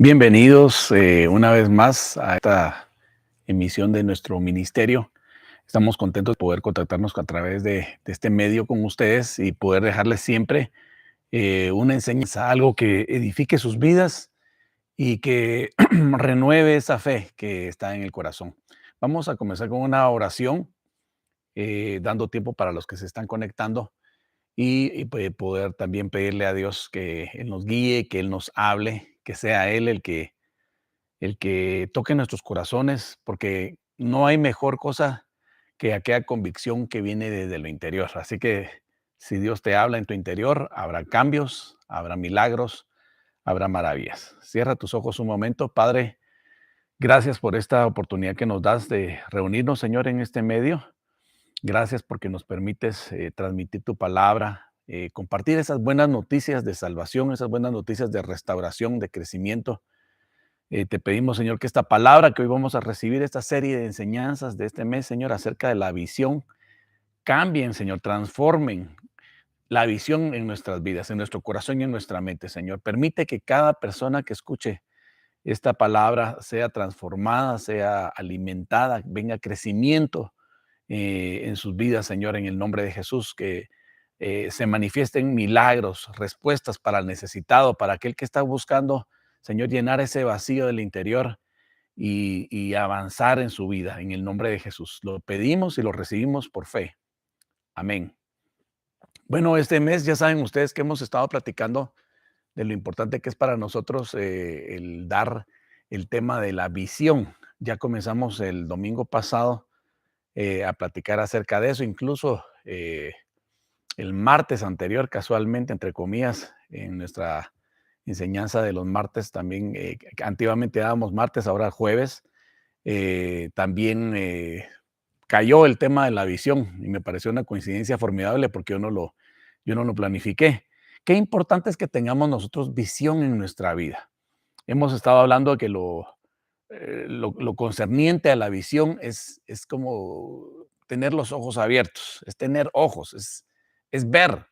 Bienvenidos una vez más a esta emisión de nuestro ministerio. Estamos contentos de poder contactarnos a través de este medio con ustedes y poder dejarles siempre una enseñanza, algo que edifique sus vidas y que renueve esa fe que está en el corazón. Vamos a comenzar con una oración, dando tiempo para los que se están conectando y poder también pedirle a Dios que Él nos guíe, que Él nos hable, que sea Él el que toque nuestros corazones, porque no hay mejor cosa que aquella convicción que viene desde lo interior. Así que si Dios te habla en tu interior, habrá cambios, habrá milagros, habrá maravillas. Cierra tus ojos un momento, Padre. Gracias por esta oportunidad que nos das de reunirnos, Señor, en este medio. Gracias porque nos permites transmitir tu palabra, compartir esas buenas noticias de salvación, esas buenas noticias de restauración, de crecimiento. Te pedimos, Señor, que esta palabra que hoy vamos a recibir, esta serie de enseñanzas de este mes, Señor, acerca de la visión, cambien, Señor, transformen la visión en nuestras vidas, en nuestro corazón y en nuestra mente, Señor. Permite que cada persona que escuche esta palabra sea transformada, sea alimentada, venga crecimiento en sus vidas, Señor, en el nombre de Jesús, que se manifiesten milagros, respuestas para el necesitado, para aquel que está buscando, Señor, llenar ese vacío del interior y avanzar en su vida, en el nombre de Jesús. Lo pedimos y lo recibimos por fe. Amén. Bueno, este mes ya saben ustedes que hemos estado platicando de lo importante que es para nosotros el dar el tema de la visión. Ya comenzamos el domingo pasado a platicar acerca de eso, incluso el martes anterior, casualmente, entre comillas, en nuestra enseñanza de los martes también, que antiguamente dábamos martes, ahora jueves, también cayó el tema de la visión y me pareció una coincidencia formidable porque yo no lo planifiqué. Qué importante es que tengamos nosotros visión en nuestra vida. Hemos estado hablando de que lo concerniente a la visión es como tener los ojos abiertos, es tener ojos, es ver.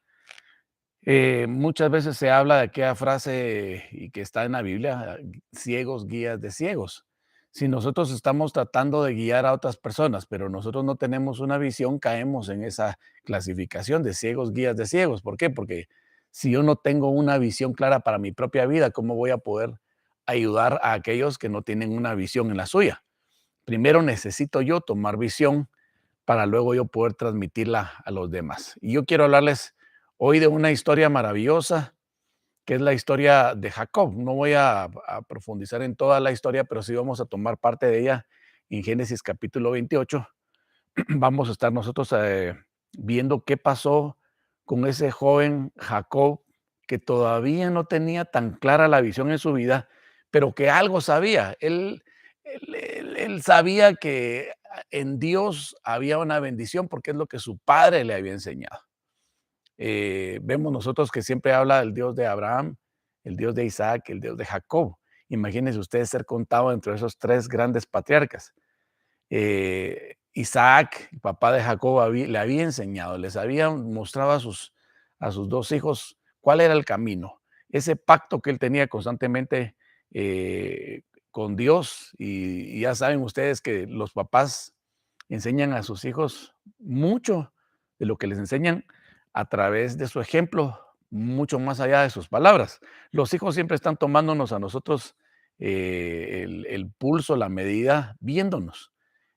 Muchas veces se habla de aquella frase y que está en la Biblia, ciegos guías de ciegos. Si nosotros estamos tratando de guiar a otras personas, pero nosotros no tenemos una visión, caemos en esa clasificación de ciegos guías de ciegos. ¿Por qué? Porque si yo no tengo una visión clara para mi propia vida, ¿cómo voy a poder ayudar a aquellos que no tienen una visión en la suya? Primero necesito yo tomar visión para luego yo poder transmitirla a los demás. Y yo quiero hablarles hoy de una historia maravillosa, que es la historia de Jacob. No voy a profundizar en toda la historia, pero sí vamos a tomar parte de ella en Génesis capítulo 28. Vamos a estar nosotros viendo qué pasó con ese joven Jacob que todavía no tenía tan clara la visión en su vida, pero que algo sabía. Él sabía que en Dios había una bendición porque es lo que su padre le había enseñado. Vemos nosotros que siempre habla del Dios de Abraham, el Dios de Isaac, el Dios de Jacob. Imagínense ustedes ser contado entre esos tres grandes patriarcas. Isaac, el papá de Jacob, le había enseñado, les había mostrado a sus dos hijos cuál era el camino, ese pacto que él tenía constantemente con Dios. Y ya saben ustedes que los papás enseñan a sus hijos mucho de lo que les enseñan a través de su ejemplo, mucho más allá de sus palabras. Los hijos siempre están tomándonos a nosotros el pulso, la medida, viéndonos.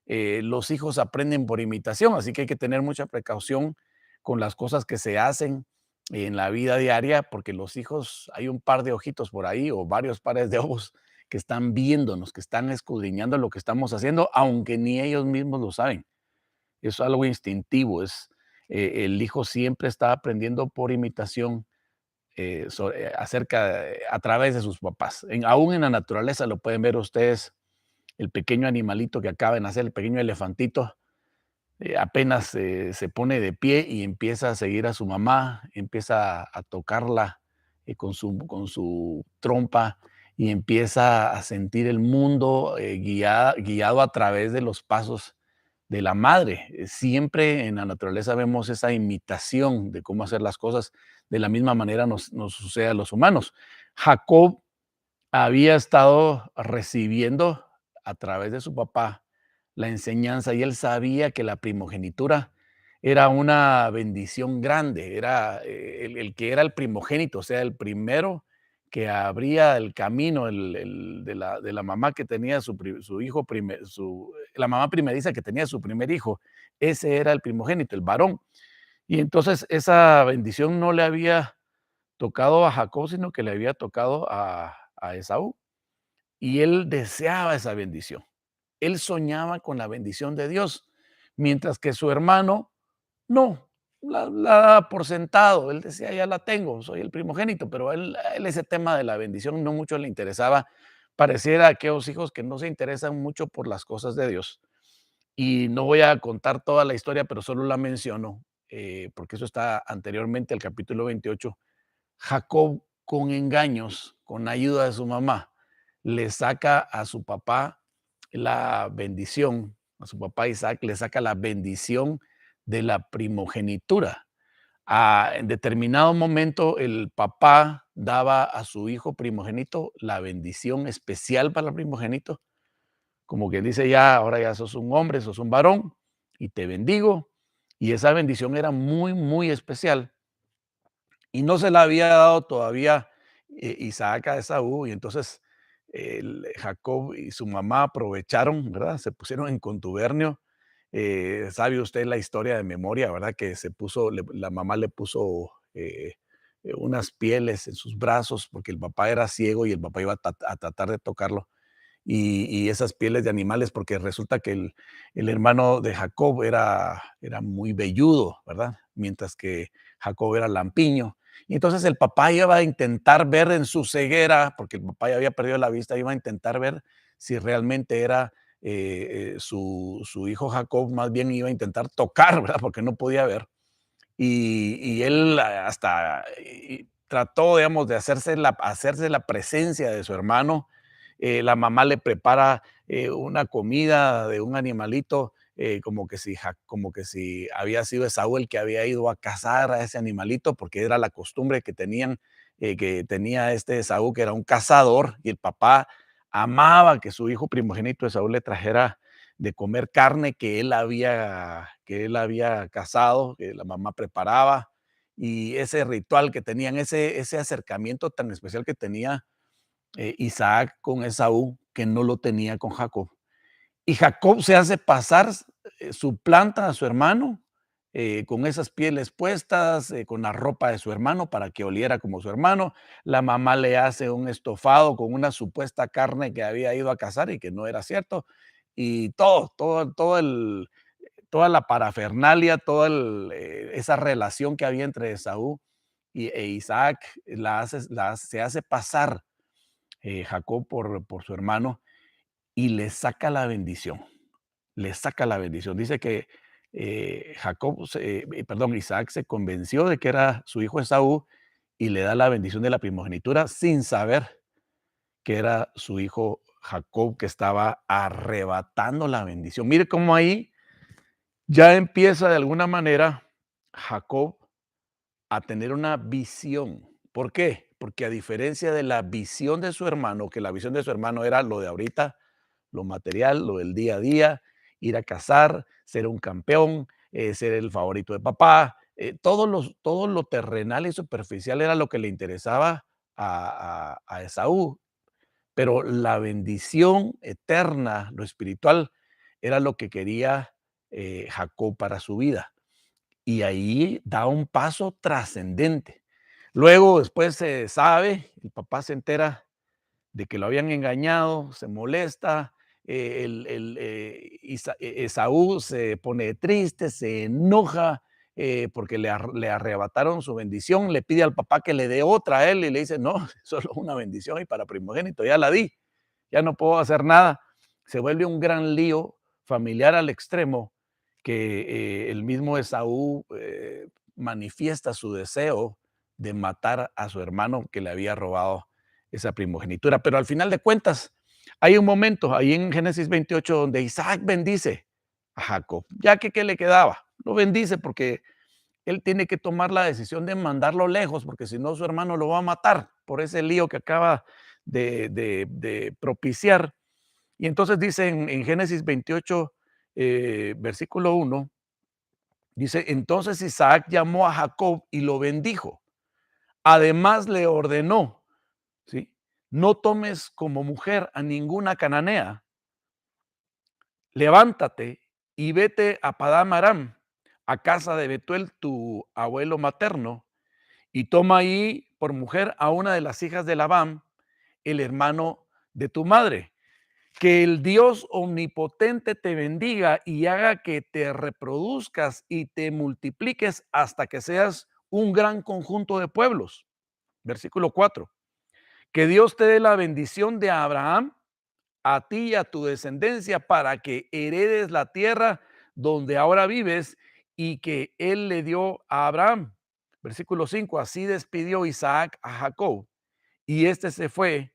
Los hijos aprenden por imitación, así que hay que tener mucha precaución con las cosas que se hacen en la vida diaria, porque los hijos, hay un par de ojitos por ahí o varios pares de ojos que están viéndonos, que están escudriñando lo que estamos haciendo, aunque ni ellos mismos lo saben. Es algo instintivo, el hijo siempre está aprendiendo por imitación a través de sus papás. Aún en la naturaleza lo pueden ver ustedes, el pequeño animalito que acaba de nacer, el pequeño elefantito, apenas se pone de pie y empieza a seguir a su mamá, empieza a tocarla con su trompa y empieza a sentir el mundo guiado a través de los pasos de la madre. Siempre en la naturaleza vemos esa imitación de cómo hacer las cosas. De la misma manera nos sucede a los humanos. Jacob había estado recibiendo a través de su papá la enseñanza y él sabía que la primogenitura era una bendición grande, era el que era el primogénito, o sea, el primero que abría el camino de la mamá que tenía su hijo, la mamá primeriza que tenía su primer hijo, ese era el primogénito, el varón. Y entonces esa bendición no le había tocado a Jacob, sino que le había tocado a Esaú. Y él deseaba esa bendición. Él soñaba con la bendición de Dios, mientras que su hermano no, la daba por sentado. Él decía, ya la tengo, soy el primogénito, pero a él ese tema de la bendición no mucho le interesaba. Pareciera aquellos hijos que no se interesan mucho por las cosas de Dios. Y no voy a contar toda la historia, pero solo la menciono, porque eso está anteriormente al capítulo 28. Jacob, con engaños, con ayuda de su mamá, le saca a su papá la bendición, a su papá Isaac le saca la bendición de la primogenitura. En determinado momento, el papá daba a su hijo primogénito la bendición especial para el primogénito, como que dice ya, ahora ya sos un hombre, sos un varón, y te bendigo. Y esa bendición era muy, muy especial y no se la había dado todavía Isaac a Esaú, y entonces Jacob y su mamá aprovecharon, ¿verdad? Se pusieron en contubernio. Sabe usted la historia de memoria, ¿verdad? Que la mamá le puso unas pieles en sus brazos porque el papá era ciego y el papá iba a tratar de tocarlo y esas pieles de animales, porque resulta que el hermano de Jacob era muy velludo, ¿verdad? Mientras que Jacob era lampiño. Y entonces el papá iba a intentar ver en su ceguera, porque el papá ya había perdido la vista, iba a intentar ver si realmente era su hijo Jacob, más bien iba a intentar tocar, ¿verdad? Porque no podía ver. Y él hasta trató, digamos, de hacerse la presencia de su hermano. La mamá le prepara una comida de un animalito, como que si había sido Esaú el que había ido a cazar a ese animalito, porque era la costumbre que tenía este Esaú, que era un cazador, y el papá amaba que su hijo primogénito Esaú le trajera de comer carne que él había cazado, que la mamá preparaba, y ese ritual que tenían, ese acercamiento tan especial que tenía Isaac con Esaú, que no lo tenía con Jacob. Y Jacob se hace pasar, suplanta a su hermano con esas pieles puestas, con la ropa de su hermano para que oliera como su hermano. La mamá le hace un estofado con una supuesta carne que había ido a cazar y que no era cierto. Y toda la parafernalia, esa relación que había entre Esaú e Isaac, se hace pasar Jacob por su hermano y le saca la bendición, le saca la bendición. Dice que Isaac se convenció de que era su hijo Esaú y le da la bendición de la primogenitura sin saber que era su hijo Jacob que estaba arrebatando la bendición. Mire cómo ahí ya empieza de alguna manera Jacob a tener una visión. ¿Por qué? Porque a diferencia de la visión de su hermano, que la visión de su hermano era lo de ahorita, lo material, lo del día a día, ir a cazar, ser un campeón, ser el favorito de papá, todo lo terrenal y superficial era lo que le interesaba a Esaú, pero la bendición eterna, lo espiritual, era lo que quería Jacob para su vida. Y ahí da un paso trascendente. Luego, después se sabe, el papá se entera de que lo habían engañado, se molesta, Esaú se pone triste, se enoja porque le arrebataron su bendición, le pide al papá que le dé otra a él y le dice, no, solo una bendición y para primogénito ya la di, ya no puedo hacer nada. Se vuelve un gran lío familiar al extremo que el mismo Esaú manifiesta su deseo de matar a su hermano que le había robado esa primogenitura. Pero al final de cuentas, hay un momento ahí en Génesis 28 donde Isaac bendice a Jacob. Ya que qué le quedaba, lo bendice porque él tiene que tomar la decisión de mandarlo lejos, porque si no su hermano lo va a matar por ese lío que acaba de propiciar. Y entonces dice en Génesis 28, versículo 1, dice, entonces Isaac llamó a Jacob y lo bendijo. Además le ordenó, ¿sí? No tomes como mujer a ninguna cananea. Levántate y vete a Padán Aram, a casa de Betuel, tu abuelo materno, y toma ahí por mujer a una de las hijas de Labán, el hermano de tu madre. Que el Dios omnipotente te bendiga y haga que te reproduzcas y te multipliques hasta que seas un gran conjunto de pueblos. Versículo 4. Que Dios te dé la bendición de Abraham a ti y a tu descendencia para que heredes la tierra donde ahora vives y que él le dio a Abraham. Versículo 5. Así despidió Isaac a Jacob y este se fue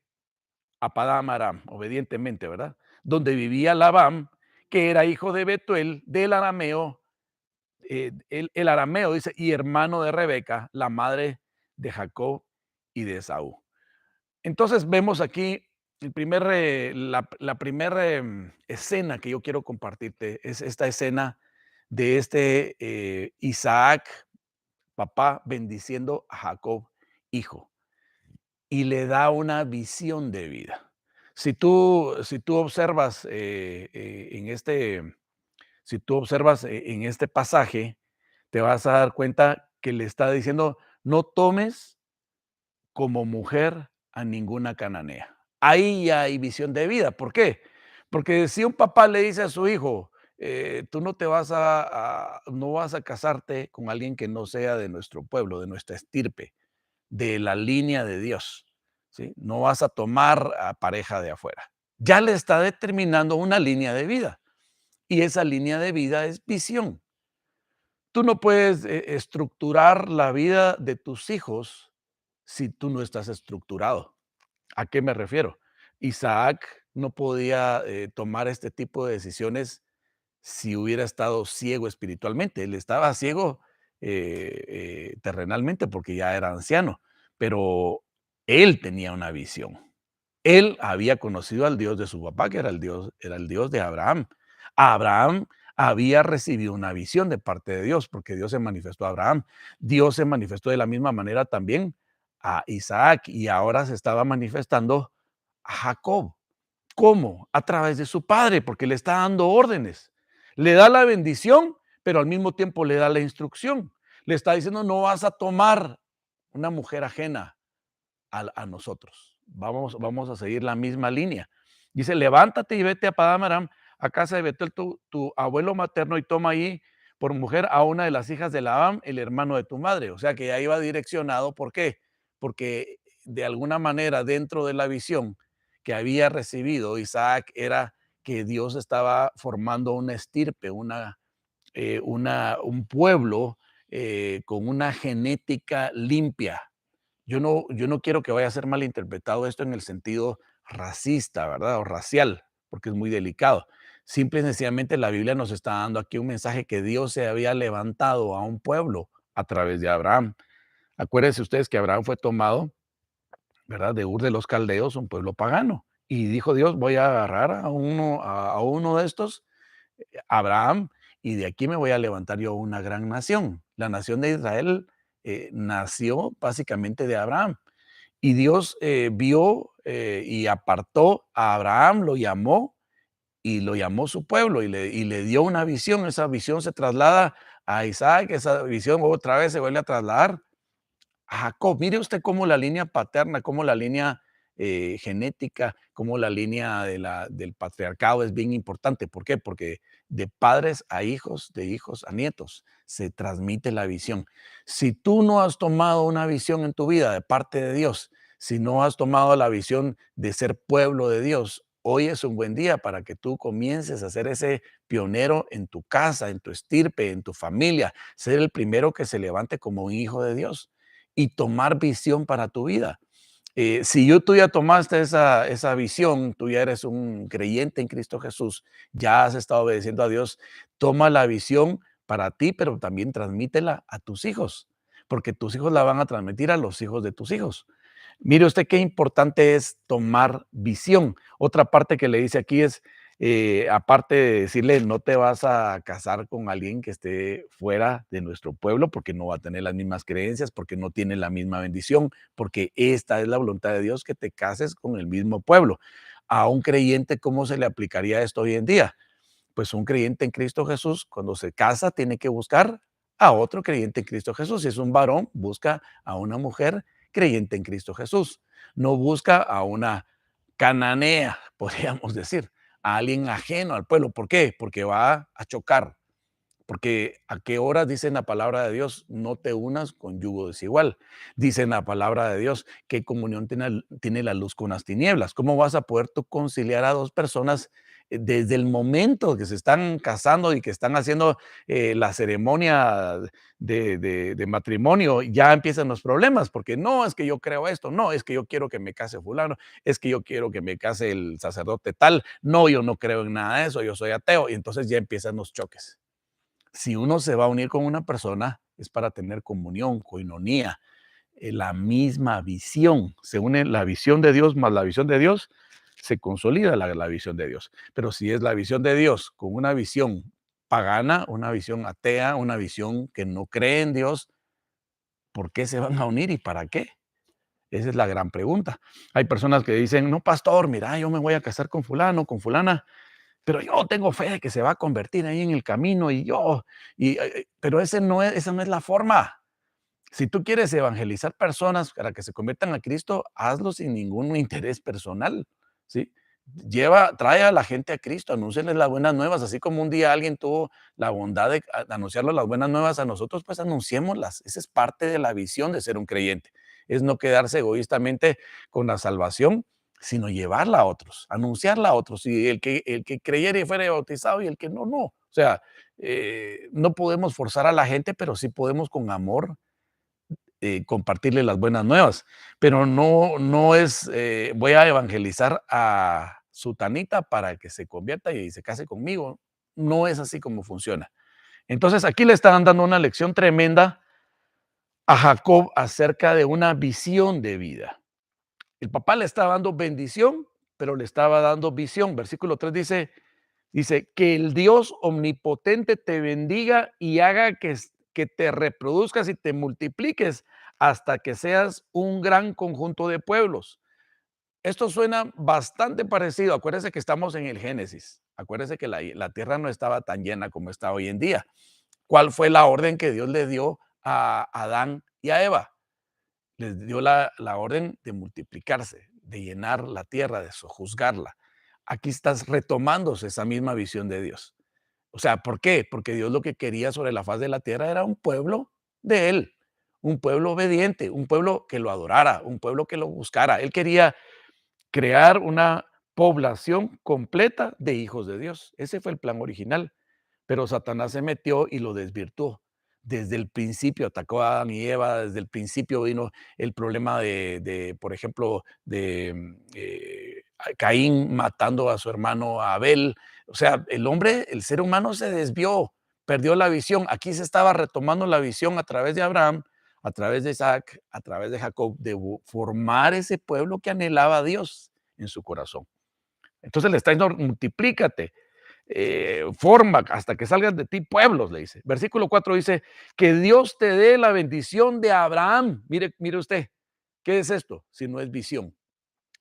a Padán Aram, obedientemente, ¿verdad? Donde vivía Labán, que era hijo de Betuel, del arameo, el arameo, dice, y hermano de Rebeca, la madre de Jacob y de Esaú. Entonces vemos aquí la primera escena que yo quiero compartirte, es esta escena de Isaac, papá, bendiciendo a Jacob, hijo, y le da una visión de vida. Si tú observas si tú observas en este pasaje, te vas a dar cuenta que le está diciendo, no tomes como mujer a ninguna cananea. Ahí ya hay visión de vida. ¿Por qué? Porque si un papá le dice a su hijo, tú no te vas no vas a casarte con alguien que no sea de nuestro pueblo, de nuestra estirpe, de la línea de Dios, ¿sí? No vas a tomar a pareja de afuera. Ya le está determinando una línea de vida y esa línea de vida es visión. Tú no puedes estructurar la vida de tus hijos si tú no estás estructurado. ¿A qué me refiero? Isaac no podía tomar este tipo de decisiones si hubiera estado ciego espiritualmente. Él estaba ciego terrenalmente porque ya era anciano, pero él tenía una visión. Él había conocido al Dios de su papá, que era el Dios de Abraham. Abraham había recibido una visión de parte de Dios, porque Dios se manifestó a Abraham. Dios se manifestó de la misma manera también a Isaac y ahora se estaba manifestando a Jacob. ¿Cómo? A través de su padre, porque le está dando órdenes. Le da la bendición, pero al mismo tiempo le da la instrucción. Le está diciendo, no vas a tomar una mujer ajena a nosotros. Vamos a seguir la misma línea. Dice, levántate y vete a Padán Aram, a casa de Betuel, tu abuelo materno, y toma ahí por mujer a una de las hijas de Labán, el hermano de tu madre. O sea que ya iba direccionado. ¿Por qué? Porque de alguna manera dentro de la visión que había recibido Isaac era que Dios estaba formando una estirpe, un pueblo con una genética limpia. Yo no quiero que vaya a ser malinterpretado esto en el sentido racista, ¿verdad? O racial, porque es muy delicado. Simple y sencillamente la Biblia nos está dando aquí un mensaje que Dios se había levantado a un pueblo a través de Abraham. Acuérdense ustedes que Abraham fue tomado, ¿verdad? De Ur de los Caldeos, un pueblo pagano. Y dijo Dios, voy a agarrar a uno de estos, Abraham, y de aquí me voy a levantar yo una gran nación. La nación de Israel nació básicamente de Abraham. Y Dios vio y apartó a Abraham, lo llamó y lo llamó su pueblo y le dio una visión. Esa visión se traslada a Isaac, esa visión otra vez se vuelve a trasladar a Jacob. Mire usted cómo la línea paterna, cómo la línea genética, cómo la línea del patriarcado es bien importante. ¿Por qué? Porque de padres a hijos, de hijos a nietos, se transmite la visión. Si tú no has tomado una visión en tu vida de parte de Dios, si no has tomado la visión de ser pueblo de Dios, hoy es un buen día para que tú comiences a ser ese pionero en tu casa, en tu estirpe, en tu familia, ser el primero que se levante como un hijo de Dios y tomar visión para tu vida. Si tú ya tomaste esa visión, tú ya eres un creyente en Cristo Jesús, ya has estado obedeciendo a Dios, toma la visión para ti, pero también transmítela a tus hijos, porque tus hijos la van a transmitir a los hijos de tus hijos. Mire usted qué importante es tomar visión. Otra parte que le dice aquí es, aparte de decirle, no te vas a casar con alguien que esté fuera de nuestro pueblo, porque no va a tener las mismas creencias, porque no tiene la misma bendición, porque esta es la voluntad de Dios, que te cases con el mismo pueblo. A un creyente, ¿cómo se le aplicaría esto hoy en día? Pues un creyente en Cristo Jesús, cuando se casa, tiene que buscar a otro creyente en Cristo Jesús. Si es un varón, busca a una mujer creyente en Cristo Jesús. No busca a una cananea, podríamos decir, a alguien ajeno al pueblo. ¿Por qué? Porque va a chocar. Porque a qué horas dice en la palabra de Dios, no te unas con yugo desigual. Dice en la palabra de Dios, ¿qué comunión tiene la luz con las tinieblas? ¿Cómo vas a poder tú conciliar a dos personas desde el momento que se están casando y que están haciendo la ceremonia de matrimonio? Ya empiezan los problemas, porque no es que yo creo esto, no es que yo quiero que me case fulano, es que yo quiero que me case el sacerdote tal, no, yo no creo en nada de eso, yo soy ateo, y entonces ya empiezan los choques. Si uno se va a unir con una persona, es para tener comunión, coinonía, la misma visión. Se une la visión de Dios más la visión de Dios, se consolida la visión de Dios. Pero si es la visión de Dios con una visión pagana, una visión atea, una visión que no cree en Dios, ¿por qué se van a unir y para qué? Esa es la gran pregunta. Hay personas que dicen, no, pastor, mira, yo me voy a casar con fulano, con fulana, pero yo tengo fe de que se va a convertir ahí en el camino pero esa no es la forma. Si tú quieres evangelizar personas para que se conviertan a Cristo, hazlo sin ningún interés personal, ¿sí? Trae a la gente a Cristo, anúnciales las buenas nuevas, así como un día alguien tuvo la bondad de anunciarles las buenas nuevas a nosotros, pues anunciémoslas. Esa es parte de la visión de ser un creyente, es no quedarse egoístamente con la salvación, sino llevarla a otros, anunciarla a otros, y el que creyere y fuere bautizado y el que no, no. O sea, no podemos forzar a la gente, pero sí podemos con amor compartirle las buenas nuevas, pero no es, voy a evangelizar a Sutanita para que se convierta y se case conmigo. No es así como funciona. Entonces aquí le estaban dando una lección tremenda a Jacob acerca de una visión de vida. El papá le estaba dando bendición, pero le estaba dando visión. Versículo 3 dice, que el Dios omnipotente te bendiga y haga que te reproduzcas y te multipliques hasta que seas un gran conjunto de pueblos. Esto suena bastante parecido. Acuérdese que estamos en el Génesis. Acuérdese que la tierra no estaba tan llena como está hoy en día. ¿Cuál fue la orden que Dios le dio a Adán y a Eva? Les dio la orden de multiplicarse, de llenar la tierra, de sojuzgarla. Aquí estás retomándose esa misma visión de Dios. O sea, ¿por qué? Porque Dios lo que quería sobre la faz de la tierra era un pueblo de Él, un pueblo obediente, un pueblo que lo adorara, un pueblo que lo buscara. Él quería crear una población completa de hijos de Dios. Ese fue el plan original, pero Satanás se metió y lo desvirtuó. Desde el principio atacó a Adán y Eva, desde el principio vino el problema por ejemplo, Caín matando a su hermano Abel. O sea, el ser humano se desvió, perdió la visión. Aquí se estaba retomando la visión a través de Abraham, a través de Isaac, a través de Jacob, de formar ese pueblo que anhelaba a Dios en su corazón. Entonces le está diciendo, multiplícate, forma hasta que salgan de ti pueblos, le dice. Versículo 4 dice, que Dios te dé la bendición de Abraham. Mire usted, ¿qué es esto? Si no es visión.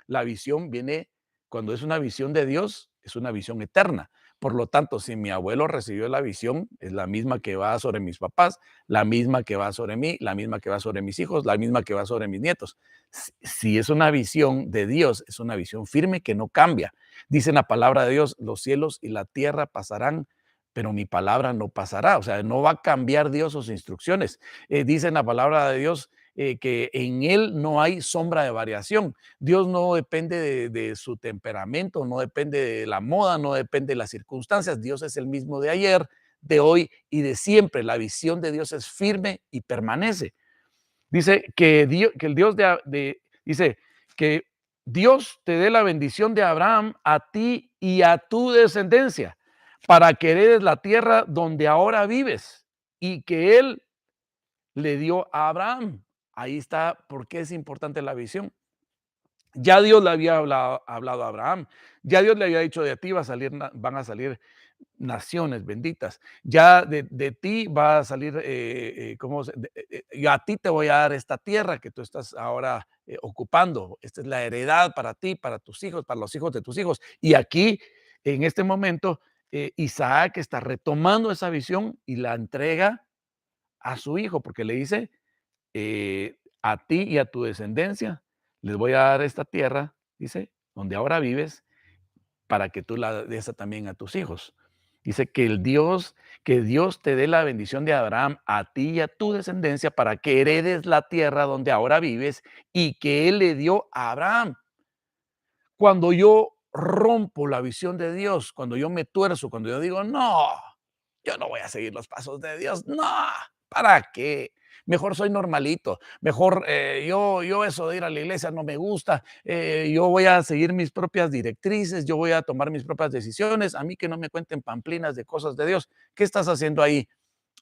La visión viene, cuando es una visión de Dios, es una visión eterna. Por lo tanto, si mi abuelo recibió la visión, es la misma que va sobre mis papás, la misma que va sobre mí, la misma que va sobre mis hijos, la misma que va sobre mis nietos. Si es una visión de Dios, es una visión firme que no cambia. Dice en la palabra de Dios, los cielos y la tierra pasarán, pero mi palabra no pasará. O sea, no va a cambiar Dios sus instrucciones. Dice en la palabra de Dios que en Él no hay sombra de variación. Dios no depende de su temperamento, no depende de la moda, no depende de las circunstancias. Dios es el mismo de ayer, de hoy y de siempre. La visión de Dios es firme y permanece. Dice que el Dios dice que Dios te dé la bendición de Abraham a ti y a tu descendencia para que heredes la tierra donde ahora vives y que Él le dio a Abraham. Ahí está por qué es importante la visión. Ya Dios le había hablado a Abraham, ya Dios le había dicho de ti van a salir naciones benditas. Ya de ti va a salir, y a ti te voy a dar esta tierra que tú estás ahora ocupando. Esta es la heredad para ti, para tus hijos, para los hijos de tus hijos. Y aquí, en este momento, Isaac está retomando esa visión y la entrega a su hijo, porque le dice, a ti y a tu descendencia les voy a dar esta tierra, dice, donde ahora vives, para que tú la des también a tus hijos. Dice que Dios te dé la bendición de Abraham a ti y a tu descendencia para que heredes la tierra donde ahora vives y que Él le dio a Abraham. Cuando yo rompo la visión de Dios, cuando yo me tuerzo, cuando yo digo, no, yo no voy a seguir los pasos de Dios, no, ¿para qué? Mejor soy normalito, mejor yo eso de ir a la iglesia no me gusta, yo voy a seguir mis propias directrices, yo voy a tomar mis propias decisiones, a mí que no me cuenten pamplinas de cosas de Dios. ¿Qué estás haciendo ahí?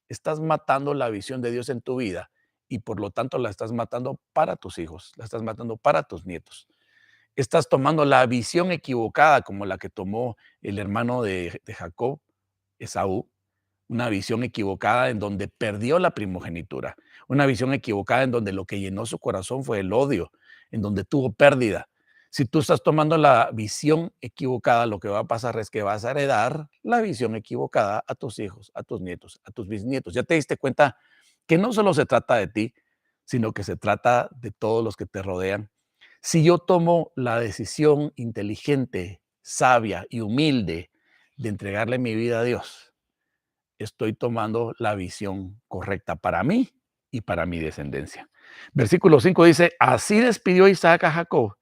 Estás matando la visión de Dios en tu vida y por lo tanto la estás matando para tus hijos, la estás matando para tus nietos. Estás tomando la visión equivocada como la que tomó el hermano de Jacob, Esaú, una visión equivocada en donde perdió la primogenitura, una visión equivocada en donde lo que llenó su corazón fue el odio, en donde tuvo pérdida. Si tú estás tomando la visión equivocada, lo que va a pasar es que vas a heredar la visión equivocada a tus hijos, a tus nietos, a tus bisnietos. Ya te diste cuenta que no solo se trata de ti, sino que se trata de todos los que te rodean. Si yo tomo la decisión inteligente, sabia y humilde de entregarle mi vida a Dios, estoy tomando la visión correcta para mí y para mi descendencia. Versículo 5 dice, así despidió Isaac a Jacob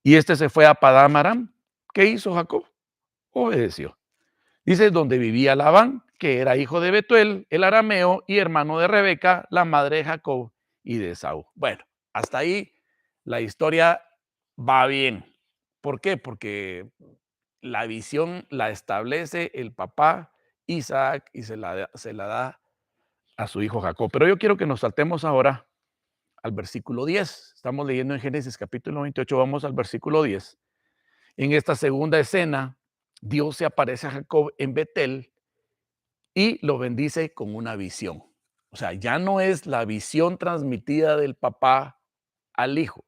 y este se fue a Padán Aram. ¿Qué hizo Jacob? Obedeció. Dice, donde vivía Labán, que era hijo de Betuel, el arameo, y hermano de Rebeca, la madre de Jacob y de Esaú. Bueno, hasta ahí la historia va bien. ¿Por qué? Porque la visión la establece el papá Isaac y se la da a su hijo Jacob. Pero yo quiero que nos saltemos ahora al versículo 10. Estamos leyendo en Génesis capítulo 28, vamos al versículo 10. En esta segunda escena, Dios se aparece a Jacob en Betel y lo bendice con una visión. O sea, ya no es la visión transmitida del papá al hijo,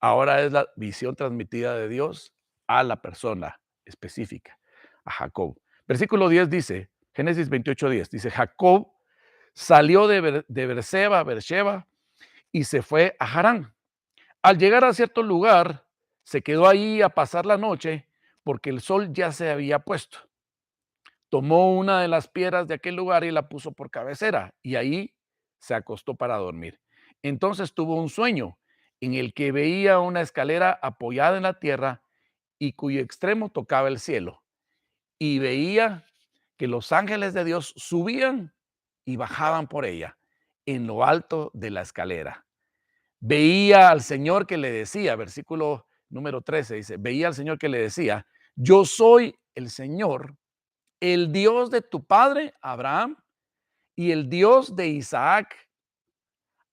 ahora es la visión transmitida de Dios a la persona específica, a Jacob. Versículo 10 dice, Génesis 28:10, dice, Jacob salió de Beersheba y se fue a Harán. Al llegar a cierto lugar, se quedó ahí a pasar la noche porque el sol ya se había puesto. Tomó una de las piedras de aquel lugar y la puso por cabecera, y ahí se acostó para dormir. Entonces tuvo un sueño en el que veía una escalera apoyada en la tierra y cuyo extremo tocaba el cielo. Y veía que los ángeles de Dios subían y bajaban por ella en lo alto de la escalera. Veía al Señor que le decía, versículo número 13 dice, veía al Señor que le decía, yo soy el Señor, el Dios de tu padre Abraham y el Dios de Isaac.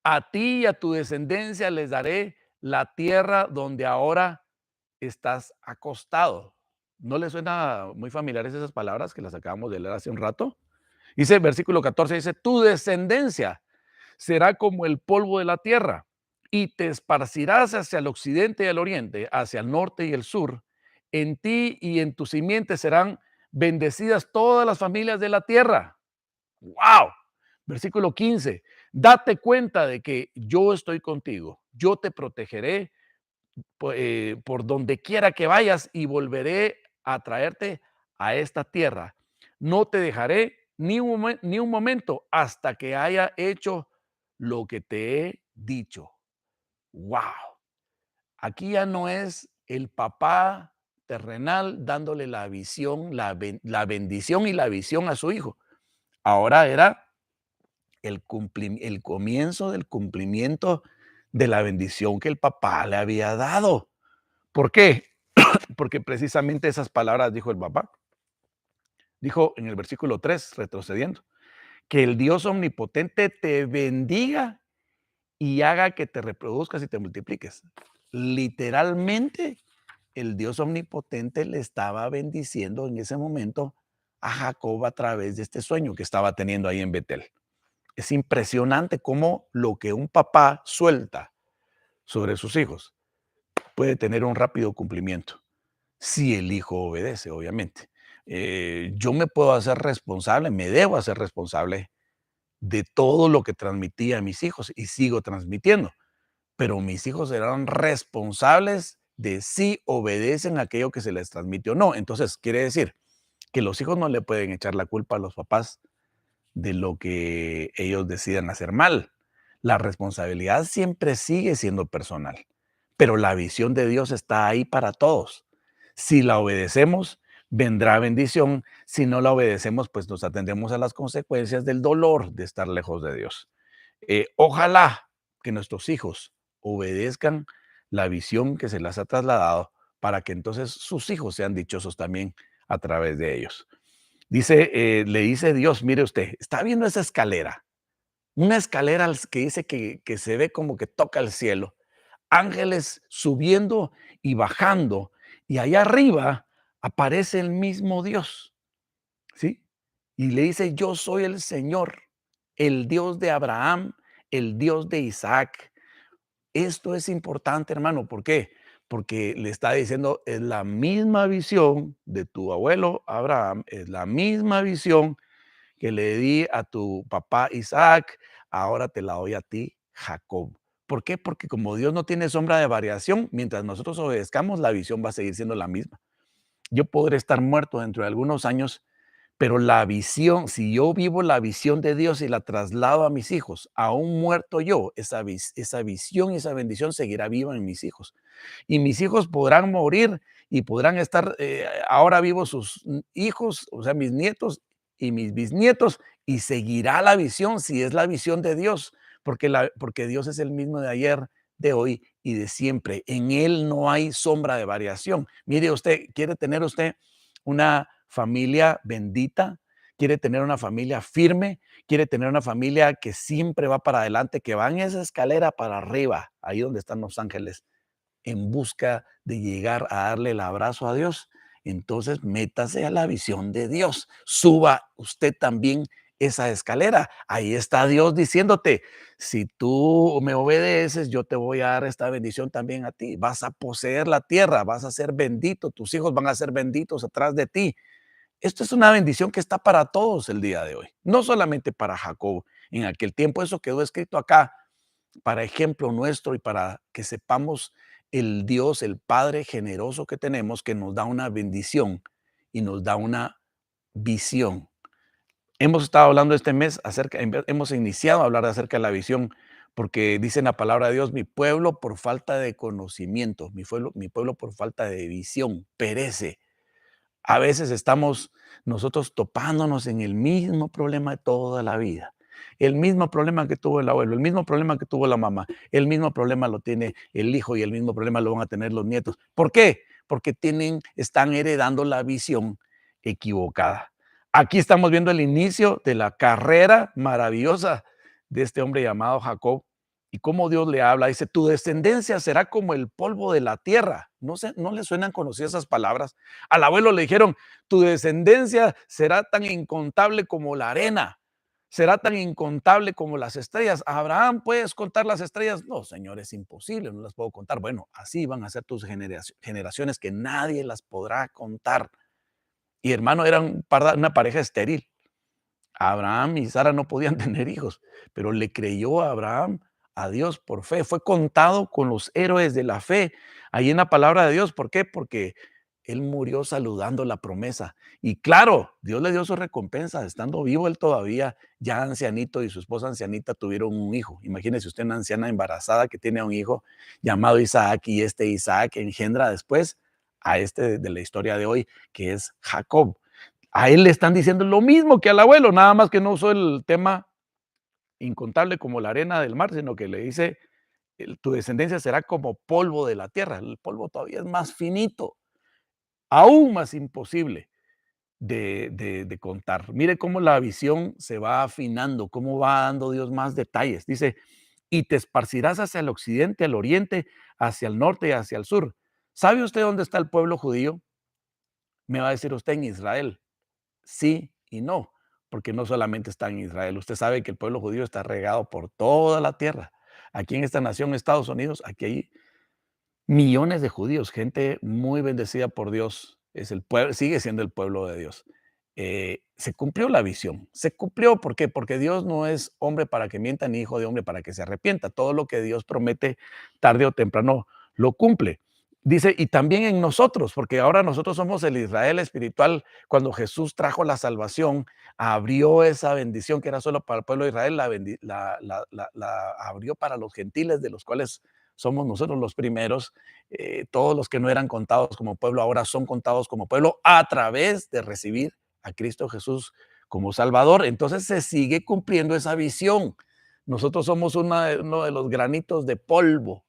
A ti y a tu descendencia les daré la tierra donde ahora estás acostado. ¿No le suena muy familiares esas palabras que las acabamos de leer hace un rato? Dice, versículo 14, dice, tu descendencia será como el polvo de la tierra y te esparcirás hacia el occidente y el oriente, hacia el norte y el sur. En ti y en tu simiente serán bendecidas todas las familias de la tierra. ¡Wow! Versículo 15. Date cuenta de que yo estoy contigo. Yo te protegeré por donde quiera que vayas y volveré a traerte a esta tierra. No te dejaré ni un momento hasta que haya hecho lo que te he dicho. ¡Wow! Aquí ya no es el papá terrenal dándole la visión, la bendición y la visión a su hijo. Ahora era el comienzo del cumplimiento de la bendición que el papá le había dado. ¿Por qué? Porque precisamente esas palabras dijo el papá. Dijo en el versículo 3, retrocediendo, que el Dios omnipotente te bendiga y haga que te reproduzcas y te multipliques. literalmente el Dios omnipotente le estaba bendiciendo en ese momento a Jacob a través de este sueño que estaba teniendo ahí en Betel. Es impresionante cómo lo que un papá suelta sobre sus hijos puede tener un rápido cumplimiento, si el hijo obedece, obviamente. Yo me puedo hacer responsable, me debo hacer responsable de todo lo que transmití a mis hijos y sigo transmitiendo, pero mis hijos serán responsables de si obedecen aquello que se les transmite o no. Entonces, quiere decir que los hijos no le pueden echar la culpa a los papás de lo que ellos decidan hacer mal. La responsabilidad siempre sigue siendo personal, pero la visión de Dios está ahí para todos. Si la obedecemos, vendrá bendición. Si no la obedecemos, pues nos atendemos a las consecuencias del dolor de estar lejos de Dios. Ojalá que nuestros hijos obedezcan la visión que se les ha trasladado para que entonces sus hijos sean dichosos también a través de ellos. Dice, le dice Dios, mire usted, está viendo esa escalera, una escalera que dice que se ve como que toca el cielo, ángeles subiendo y bajando, y allá arriba aparece el mismo Dios, ¿sí? Y le dice, yo soy el Señor, el Dios de Abraham, el Dios de Isaac. Esto es importante, hermano, ¿por qué? Porque le está diciendo, es la misma visión de tu abuelo Abraham, es la misma visión que le di a tu papá Isaac, ahora te la doy a ti, Jacob. ¿Por qué? Porque como Dios no tiene sombra de variación, mientras nosotros obedezcamos, la visión va a seguir siendo la misma. Yo podré estar muerto dentro de algunos años, pero la visión, si yo vivo la visión de Dios y la traslado a mis hijos, aún muerto yo, esa visión y esa bendición seguirá viva en mis hijos. Y mis hijos podrán morir y podrán estar ahora vivos sus hijos, o sea, mis nietos y mis bisnietos, y seguirá la visión si es la visión de Dios, porque Dios es el mismo de ayer, de hoy y de siempre. En Él no hay sombra de variación. Mire usted, ¿quiere tener usted una familia bendita? ¿Quiere tener una familia firme? ¿Quiere tener una familia que siempre va para adelante, que va en esa escalera para arriba, ahí donde están los ángeles, en busca de llegar a darle el abrazo a Dios? Entonces métase a la visión de Dios. Suba usted también esa escalera. Ahí está Dios diciéndote, si tú me obedeces, yo te voy a dar esta bendición también a ti. Vas a poseer la tierra, vas a ser bendito, tus hijos van a ser benditos atrás de ti. Esto es una bendición que está para todos el día de hoy, no solamente para Jacob. En aquel tiempo eso quedó escrito acá para ejemplo nuestro y para que sepamos el Dios, el Padre generoso que tenemos, que nos da una bendición y nos da una visión. Hemos estado hablando este mes acerca, hemos iniciado a hablar acerca de la visión, porque dice en la palabra de Dios, mi pueblo por falta de conocimiento, mi pueblo por falta de visión, perece. A veces estamos nosotros topándonos en el mismo problema de toda la vida. El mismo problema que tuvo el abuelo, el mismo problema que tuvo la mamá, el mismo problema lo tiene el hijo y el mismo problema lo van a tener los nietos. ¿Por qué? Porque están heredando la visión equivocada. Aquí estamos viendo el inicio de la carrera maravillosa de este hombre llamado Jacob y cómo Dios le habla. Dice, tu descendencia será como el polvo de la tierra. ¿No le suenan conocidas esas palabras? Al abuelo le dijeron, tu descendencia será tan incontable como la arena, será tan incontable como las estrellas. Abraham, ¿puedes contar las estrellas? No, Señor, es imposible, no las puedo contar. Bueno, así van a ser tus generaciones que nadie las podrá contar. Y hermano, eran una pareja estéril. Abraham y Sara no podían tener hijos, pero le creyó a Abraham a Dios por fe. Fue contado con los héroes de la fe ahí en la palabra de Dios. ¿Por qué? Porque él murió saludando la promesa. Y claro, Dios le dio su recompensa. Estando vivo él todavía, ya ancianito y su esposa ancianita tuvieron un hijo. Imagínese usted una anciana embarazada que tiene un hijo llamado Isaac y este Isaac engendra después a este de la historia de hoy, que es Jacob. A él le están diciendo lo mismo que al abuelo, nada más que no usó el tema incontable como la arena del mar, sino que le dice, tu descendencia será como polvo de la tierra. El polvo todavía es más finito, aún más imposible de contar. Mire cómo la visión se va afinando, cómo va dando Dios más detalles. Dice, y te esparcirás hacia el occidente, al oriente, hacia el norte y hacia el sur. ¿Sabe usted dónde está el pueblo judío? Me va a decir usted, en Israel. Sí y no, porque no solamente está en Israel. Usted sabe que el pueblo judío está regado por toda la tierra. Aquí en esta nación, Estados Unidos, aquí hay millones de judíos, gente muy bendecida por Dios. Es el pueblo, sigue siendo el pueblo de Dios. Se cumplió la visión. Se cumplió, ¿por qué? Porque Dios no es hombre para que mienta, ni hijo de hombre para que se arrepienta. Todo lo que Dios promete, tarde o temprano, lo cumple. Dice, y también en nosotros, porque ahora nosotros somos el Israel espiritual. Cuando Jesús trajo la salvación, abrió esa bendición que era solo para el pueblo de Israel, la abrió para los gentiles, de los cuales somos nosotros los primeros. Todos los que no eran contados como pueblo ahora son contados como pueblo a través de recibir a Cristo Jesús como Salvador. Entonces se sigue cumpliendo esa visión. Nosotros somos uno de los granitos de polvo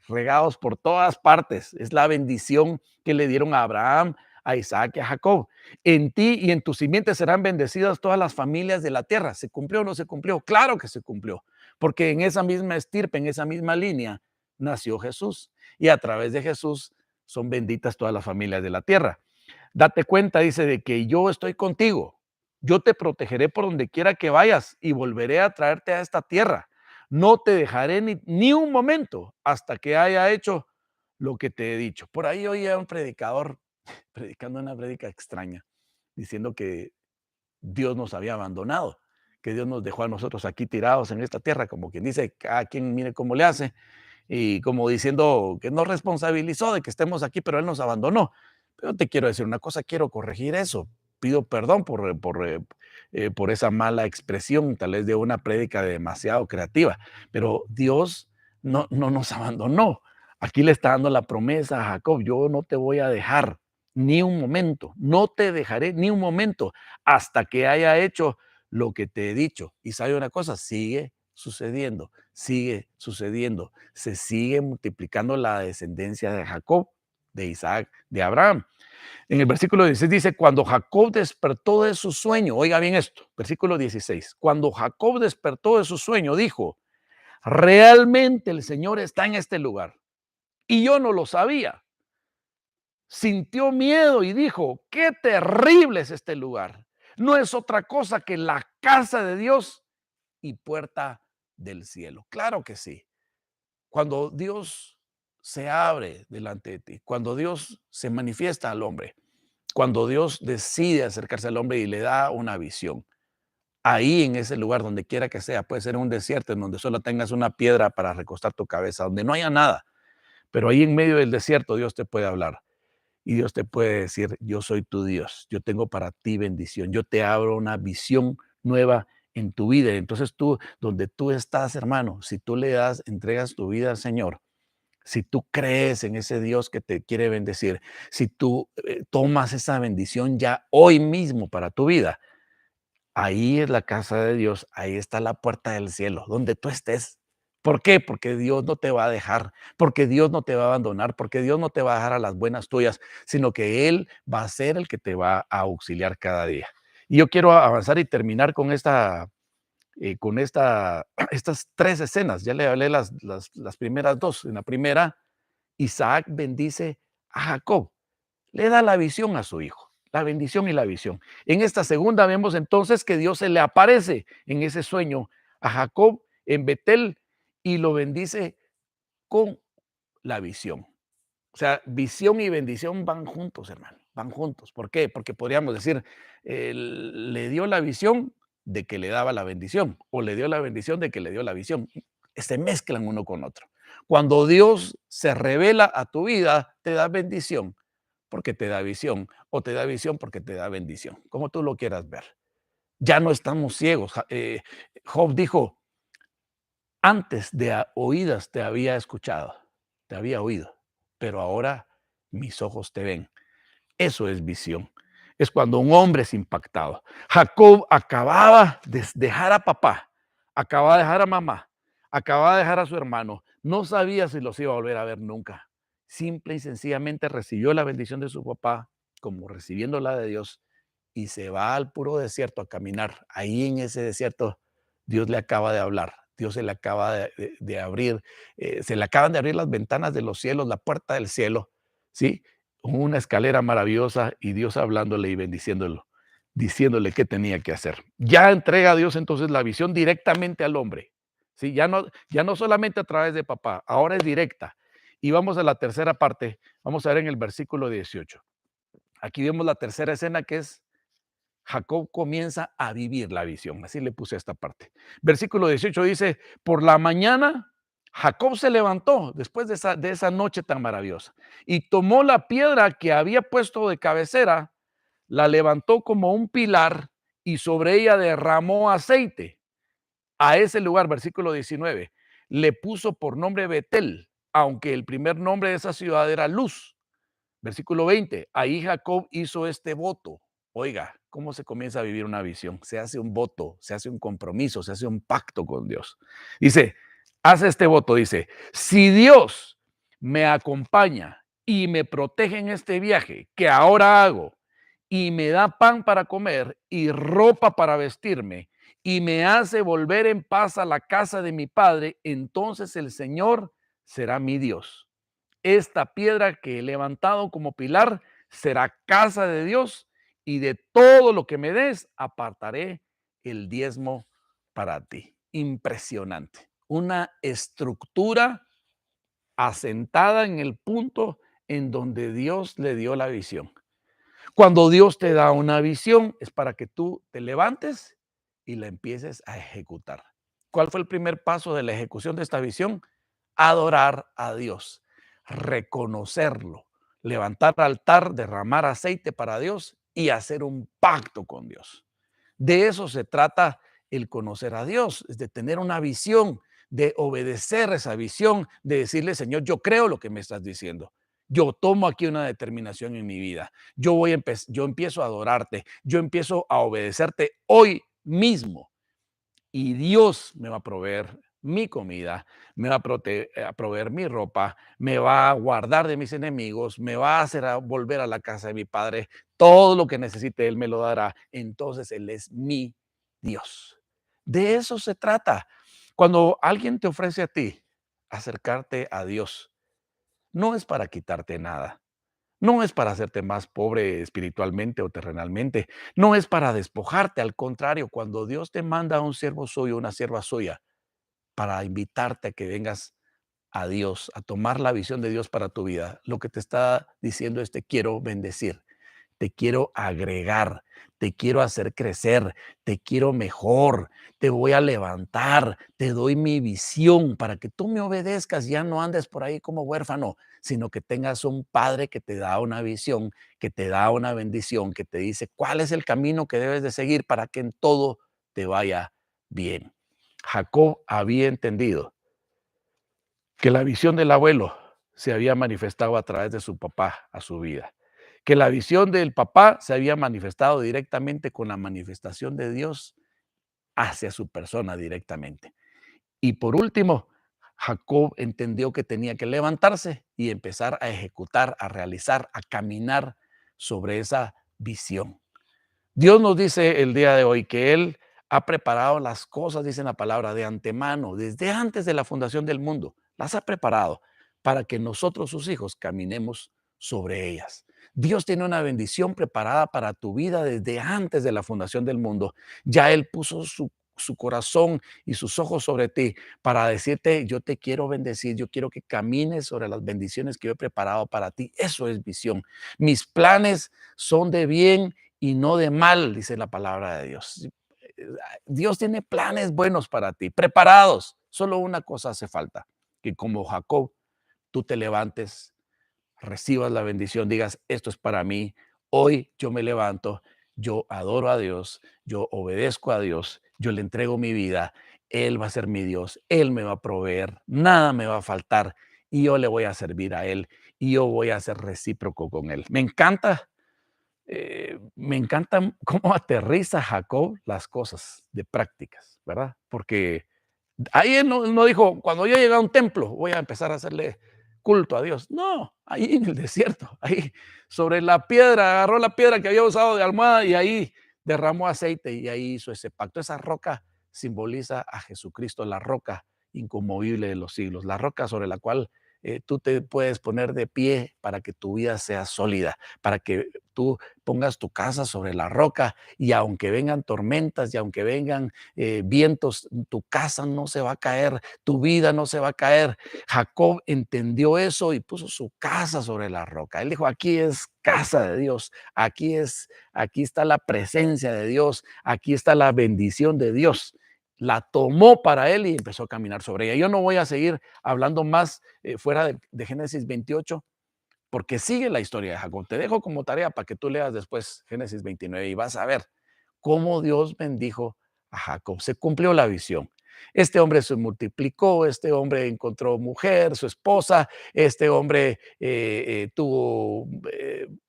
regados por todas partes. Es la bendición que le dieron a Abraham, a Isaac y a Jacob. En ti y en tu simiente serán bendecidas todas las familias de la tierra. ¿Se cumplió o no se cumplió? Claro que se cumplió, porque en esa misma estirpe, en esa misma línea, nació Jesús. Y a través de Jesús son benditas todas las familias de la tierra. Date cuenta, dice, de que yo estoy contigo. Yo te protegeré por donde quiera que vayas y volveré a traerte a esta tierra. No te dejaré ni un momento hasta que haya hecho lo que te he dicho. Por ahí oía un predicador predicando una prédica extraña, diciendo que Dios nos había abandonado, que Dios nos dejó a nosotros aquí tirados en esta tierra, como quien dice, cada quien mire cómo le hace, y como diciendo que nos responsabilizó de que estemos aquí, pero Él nos abandonó. Pero te quiero decir una cosa, quiero corregir eso. Pido perdón por esa mala expresión, tal vez de una prédica demasiado creativa, pero Dios no nos abandonó. Aquí le está dando la promesa a Jacob, yo no te voy a dejar ni un momento, no te dejaré ni un momento hasta que haya hecho lo que te he dicho. Y sabe una cosa, sigue sucediendo, se sigue multiplicando la descendencia de Jacob, de Isaac, de Abraham. En el versículo 16 dice, cuando Jacob despertó de su sueño, oiga bien esto, versículo 16, cuando Jacob despertó de su sueño, dijo, realmente el Señor está en este lugar y yo no lo sabía. Sintió miedo y dijo, qué terrible es este lugar. No es otra cosa que la casa de Dios y puerta del cielo. Claro que sí. Cuando Dios se abre delante de ti, cuando Dios se manifiesta al hombre, cuando Dios decide acercarse al hombre y le da una visión, ahí en ese lugar, donde quiera que sea, puede ser un desierto en donde solo tengas una piedra para recostar tu cabeza, donde no haya nada, pero ahí en medio del desierto Dios te puede hablar y Dios te puede decir, yo soy tu Dios, yo tengo para ti bendición, yo te abro una visión nueva en tu vida. Entonces tú, donde tú estás, hermano, si tú le das, entregas tu vida al Señor, si tú crees en ese Dios que te quiere bendecir, si tú tomas esa bendición ya hoy mismo para tu vida, ahí es la casa de Dios, ahí está la puerta del cielo, donde tú estés. ¿Por qué? Porque Dios no te va a dejar, porque Dios no te va a abandonar, porque Dios no te va a dejar a las buenas tuyas, sino que Él va a ser el que te va a auxiliar cada día. Y yo quiero avanzar y terminar con estas tres escenas. Ya le hablé las primeras dos. En la primera, Isaac bendice a Jacob, le da la visión a su hijo, la bendición y la visión. En esta segunda vemos entonces que Dios se le aparece en ese sueño a Jacob en Betel y lo bendice con la visión. O sea, visión y bendición van juntos, hermano, van juntos. ¿Por qué? Porque podríamos decir, le dio la visión de que le daba la bendición, o le dio la bendición de que le dio la visión. Se mezclan uno con otro. Cuando Dios se revela a tu vida, te da bendición porque te da visión, o te da visión porque te da bendición, como tú lo quieras ver. Ya no estamos ciegos. Job dijo, antes de oídas te había escuchado, te había oído, pero ahora mis ojos te ven. Eso es visión. Es cuando un hombre es impactado. Jacob acababa de dejar a papá, acababa de dejar a mamá, acababa de dejar a su hermano. No sabía si los iba a volver a ver nunca. Simple y sencillamente recibió la bendición de su papá, como recibiendo la de Dios, y se va al puro desierto a caminar. Ahí en ese desierto, Dios le acaba de hablar. Dios se le acaba de abrir, se le acaban de abrir las ventanas de los cielos, la puerta del cielo, ¿sí? Una escalera maravillosa y Dios hablándole y bendiciéndolo, diciéndole qué tenía que hacer. Ya entrega a Dios entonces la visión directamente al hombre, ¿sí? Ya no solamente a través de papá, ahora es directa. Y vamos a la tercera parte, vamos a ver en el versículo 18. Aquí vemos la tercera escena que es Jacob comienza a vivir la visión. Así le puse esta parte. Versículo 18 dice, por la mañana Jacob se levantó después de esa noche tan maravillosa y tomó la piedra que había puesto de cabecera, la levantó como un pilar y sobre ella derramó aceite. A ese lugar, versículo 19, le puso por nombre Betel, aunque el primer nombre de esa ciudad era Luz. Versículo 20, ahí Jacob hizo este voto. Oiga, ¿cómo se comienza a vivir una visión? Se hace un voto, se hace un compromiso, se hace un pacto con Dios. Dice, hace este voto, dice, si Dios me acompaña y me protege en este viaje que ahora hago y me da pan para comer y ropa para vestirme y me hace volver en paz a la casa de mi padre, entonces el Señor será mi Dios. Esta piedra que he levantado como pilar será casa de Dios y de todo lo que me des apartaré el diezmo para ti. Impresionante. Una estructura asentada en el punto en donde Dios le dio la visión. Cuando Dios te da una visión es para que tú te levantes y la empieces a ejecutar. ¿Cuál fue el primer paso de la ejecución de esta visión? Adorar a Dios, reconocerlo, levantar altar, derramar aceite para Dios y hacer un pacto con Dios. De eso se trata el conocer a Dios, es de tener una visión, de obedecer esa visión, de decirle, Señor, yo creo lo que me estás diciendo. Yo tomo aquí una determinación en mi vida. Yo empiezo a adorarte, yo empiezo a obedecerte hoy mismo y Dios me va a proveer mi comida, me va a proveer mi ropa, me va a guardar de mis enemigos, me va a hacer volver a la casa de mi padre, todo lo que necesite Él me lo dará. Entonces Él es mi Dios. De eso se trata. Cuando alguien te ofrece a ti acercarte a Dios, no es para quitarte nada. No es para hacerte más pobre espiritualmente o terrenalmente, no es para despojarte, al contrario, cuando Dios te manda a un siervo suyo, una sierva suya, para invitarte a que vengas a Dios, a tomar la visión de Dios para tu vida, lo que te está diciendo es te quiero bendecir, te quiero agregar, te quiero hacer crecer, te quiero mejor, te voy a levantar, te doy mi visión para que tú me obedezcas, ya no andes por ahí como huérfano, sino que tengas un padre que te da una visión, que te da una bendición, que te dice cuál es el camino que debes de seguir para que en todo te vaya bien. Jacob había entendido que la visión del abuelo se había manifestado a través de su papá a su vida, que la visión del papá se había manifestado directamente con la manifestación de Dios hacia su persona directamente. Y por último, Jacob entendió que tenía que levantarse y empezar a ejecutar, a realizar, a caminar sobre esa visión. Dios nos dice el día de hoy que Él ha preparado las cosas, dice la palabra, de antemano, desde antes de la fundación del mundo. Las ha preparado para que nosotros, sus hijos, caminemos sobre ellas. Dios tiene una bendición preparada para tu vida desde antes de la fundación del mundo. Ya Él puso su corazón y sus ojos sobre ti para decirte, yo te quiero bendecir, yo quiero que camines sobre las bendiciones que yo he preparado para ti. Eso es visión. Mis planes son de bien y no de mal, dice la palabra de Dios. Dios tiene planes buenos para ti, preparados. Solo una cosa hace falta, que como Jacob, tú te levantes, recibas la bendición, digas, esto es para mí, hoy yo me levanto, yo adoro a Dios, yo obedezco a Dios, yo le entrego mi vida, Él va a ser mi Dios, Él me va a proveer, nada me va a faltar y yo le voy a servir a Él y yo voy a ser recíproco con Él. Me encanta cómo aterriza Jacob las cosas de prácticas, ¿verdad? Porque ahí él no dijo, cuando yo llegue a un templo, voy a empezar a hacerle culto a Dios. No, ahí en el desierto, ahí sobre la piedra, agarró la piedra que había usado de almohada y ahí derramó aceite y ahí hizo ese pacto. Esa roca simboliza a Jesucristo, la roca inconmovible de los siglos, la roca sobre la cual tú te puedes poner de pie para que tu vida sea sólida, para que tú pongas tu casa sobre la roca y aunque vengan tormentas y aunque vengan vientos, tu casa no se va a caer, tu vida no se va a caer. Jacob entendió eso y puso su casa sobre la roca. Él dijo, aquí es casa de Dios, aquí está la presencia de Dios, aquí está la bendición de Dios. La tomó para él y empezó a caminar sobre ella. Yo no voy a seguir hablando más fuera de Génesis 28, porque sigue la historia de Jacob. Te dejo como tarea para que tú leas después Génesis 29 y vas a ver cómo Dios bendijo a Jacob. Se cumplió la visión. Este hombre se multiplicó, este hombre encontró mujer, su esposa, este hombre tuvo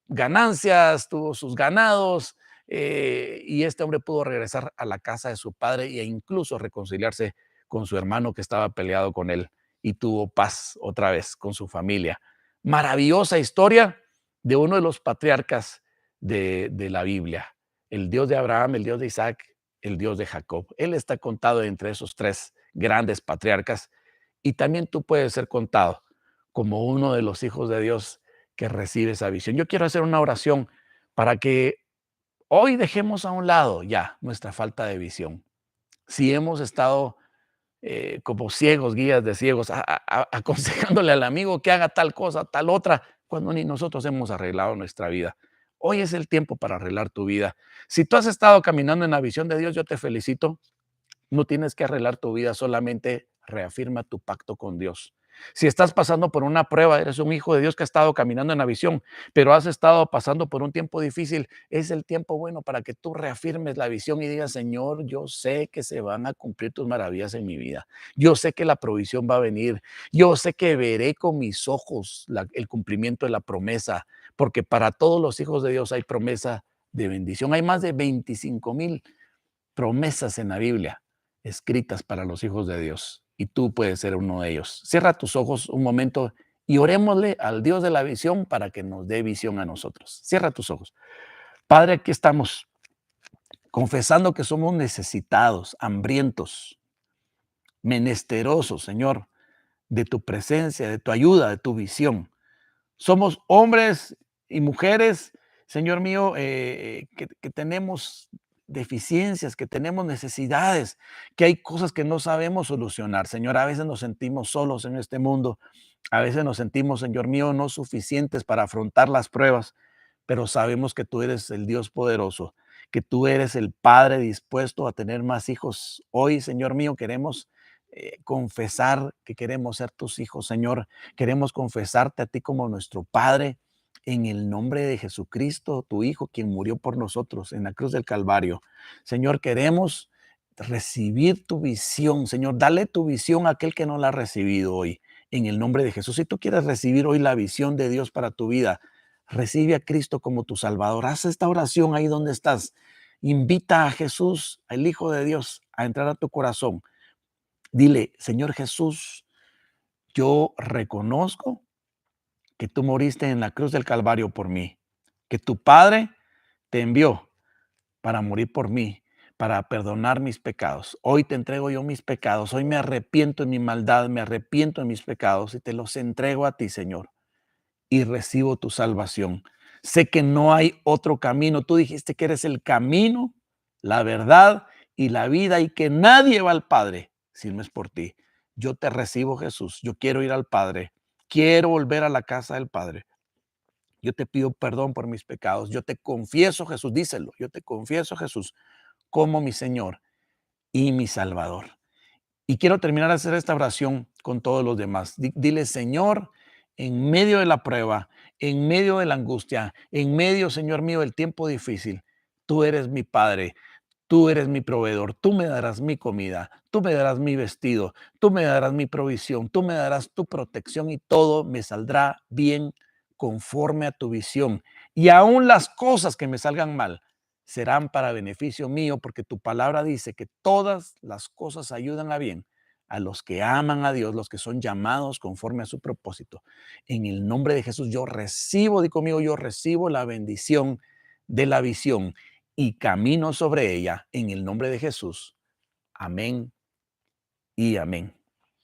ganancias, tuvo sus ganados, y este hombre pudo regresar a la casa de su padre e incluso reconciliarse con su hermano que estaba peleado con él y tuvo paz otra vez con su familia. Maravillosa historia de uno de los patriarcas de la Biblia, el Dios de Abraham, el Dios de Isaac, el Dios de Jacob. Él está contado entre esos tres grandes patriarcas y también tú puedes ser contado como uno de los hijos de Dios que recibe esa visión. Yo quiero hacer una oración para que hoy dejemos a un lado ya nuestra falta de visión. Si hemos estado como ciegos, guías de ciegos, aconsejándole al amigo que haga tal cosa, tal otra, cuando ni nosotros hemos arreglado nuestra vida. Hoy es el tiempo para arreglar tu vida. Si tú has estado caminando en la visión de Dios, yo te felicito. No tienes que arreglar tu vida, solamente reafirma tu pacto con Dios. Si estás pasando por una prueba, eres un hijo de Dios que ha estado caminando en la visión, pero has estado pasando por un tiempo difícil, es el tiempo bueno para que tú reafirmes la visión y digas, Señor, yo sé que se van a cumplir tus maravillas en mi vida. Yo sé que la provisión va a venir. Yo sé que veré con mis ojos el cumplimiento de la promesa, porque para todos los hijos de Dios hay promesa de bendición. Hay más de 25,000 promesas en la Biblia escritas para los hijos de Dios y tú puedes ser uno de ellos. Cierra tus ojos un momento y orémosle al Dios de la visión para que nos dé visión a nosotros. Cierra tus ojos. Padre, aquí estamos confesando que somos necesitados, hambrientos, menesterosos, Señor, de tu presencia, de tu ayuda, de tu visión. Somos hombres y mujeres, Señor mío, que tenemos deficiencias, que tenemos necesidades, que hay cosas que no sabemos solucionar. Señor, a veces nos sentimos solos en este mundo, a veces nos sentimos, Señor mío, no suficientes para afrontar las pruebas, pero sabemos que tú eres el Dios poderoso, que tú eres el Padre dispuesto a tener más hijos. Hoy, Señor mío, queremos confesar que queremos ser tus hijos, Señor. Queremos confesarte a ti como nuestro Padre en el nombre de Jesucristo, tu Hijo, quien murió por nosotros en la cruz del Calvario. Señor, queremos recibir tu visión. Señor, dale tu visión a aquel que no la ha recibido hoy, en el nombre de Jesús. Si tú quieres recibir hoy la visión de Dios para tu vida, recibe a Cristo como tu Salvador. Haz esta oración ahí donde estás. Invita a Jesús, al Hijo de Dios, a entrar a tu corazón. Dile, Señor Jesús, yo reconozco que tú moriste en la cruz del Calvario por mí, que tu Padre te envió para morir por mí, para perdonar mis pecados. Hoy te entrego yo mis pecados, hoy me arrepiento en mi maldad, me arrepiento en mis pecados y te los entrego a ti, Señor, y recibo tu salvación. Sé que no hay otro camino. Tú dijiste que eres el camino, la verdad y la vida y que nadie va al Padre si no es por ti. Yo te recibo, Jesús. Yo quiero ir al Padre. Quiero volver a la casa del Padre. Yo te pido perdón por mis pecados. Yo te confieso, Jesús, díselo. Yo te confieso, Jesús, como mi Señor y mi Salvador. Y quiero terminar de hacer esta oración con todos los demás. Dile, Señor, en medio de la prueba, en medio de la angustia, en medio, Señor mío, del tiempo difícil, tú eres mi Padre, tú eres mi proveedor, tú me darás mi comida, tú me darás mi vestido, tú me darás mi provisión, tú me darás tu protección y todo me saldrá bien conforme a tu visión. Y aún las cosas que me salgan mal serán para beneficio mío, porque tu palabra dice que todas las cosas ayudan a bien a los que aman a Dios, los que son llamados conforme a su propósito. En el nombre de Jesús yo recibo, di conmigo, yo recibo la bendición de la visión y camino sobre ella en el nombre de Jesús. Amén y amén.